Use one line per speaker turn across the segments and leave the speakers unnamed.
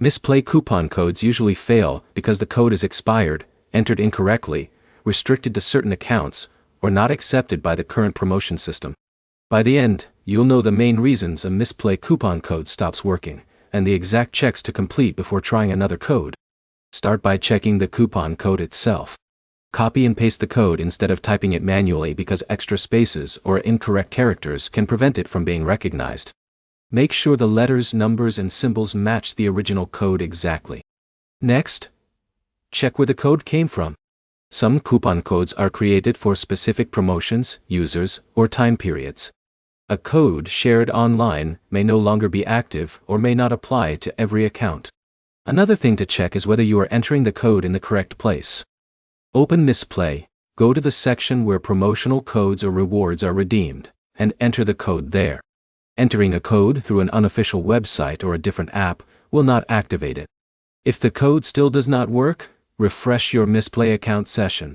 Mistplay coupon codes usually fail because the code is expired, entered incorrectly, restricted to certain accounts, or not accepted by the current promotion system. By the end, you'll know the main reasons a Mistplay coupon code stops working, and the exact checks to complete before trying another code. Start by checking the coupon code itself. Copy and paste the code instead of typing it manually because extra spaces or incorrect characters can prevent it from being recognized. Make sure the letters, numbers, and symbols match the original code exactly. Next, check where the code came from. Some coupon codes are created for specific promotions, users, or time periods. A code shared online may no longer be active or may not apply to every account. Another thing to check is whether you are entering the code in the correct place. Open Mistplay, go to the section where promotional codes or rewards are redeemed, and enter the code there. Entering a code through an unofficial website or a different app will not activate it. If the code still does not work, refresh your Mistplay account session.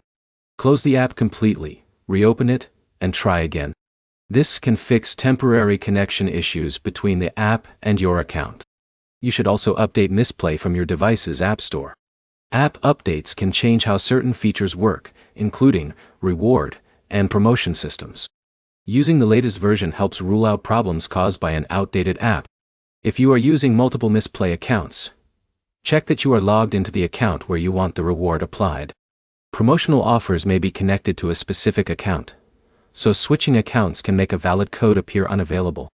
Close the app completely, reopen it, and try again. This can fix temporary connection issues between the app and your account. You should also update Mistplay from your device's App Store. App updates can change how certain features work, including reward and promotion systems. Using the latest version helps rule out problems caused by an outdated app. If you are using multiple Mistplay accounts, check that you are logged into the account where you want the reward applied. Promotional offers may be connected to a specific account, so switching accounts can make a valid code appear unavailable.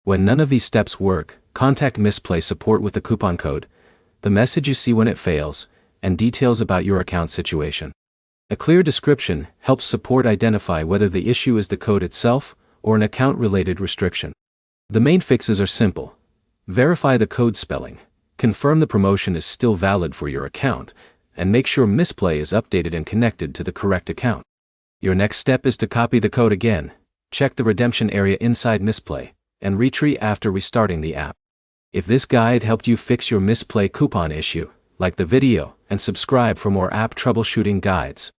When none of these steps work, contact Mistplay support with the coupon code, the message you see when it fails, and details about your account situation. A clear description helps support identify whether the issue is the code itself or an account-related restriction. The main fixes are simple. Verify the code spelling, confirm the promotion is still valid for your account, and make sure Mistplay is updated and connected to the correct account. Your next step is to copy the code again, check the redemption area inside Mistplay, and retry after restarting the app. If this guide helped you fix your Mistplay coupon issue, like the video and subscribe for more app troubleshooting guides.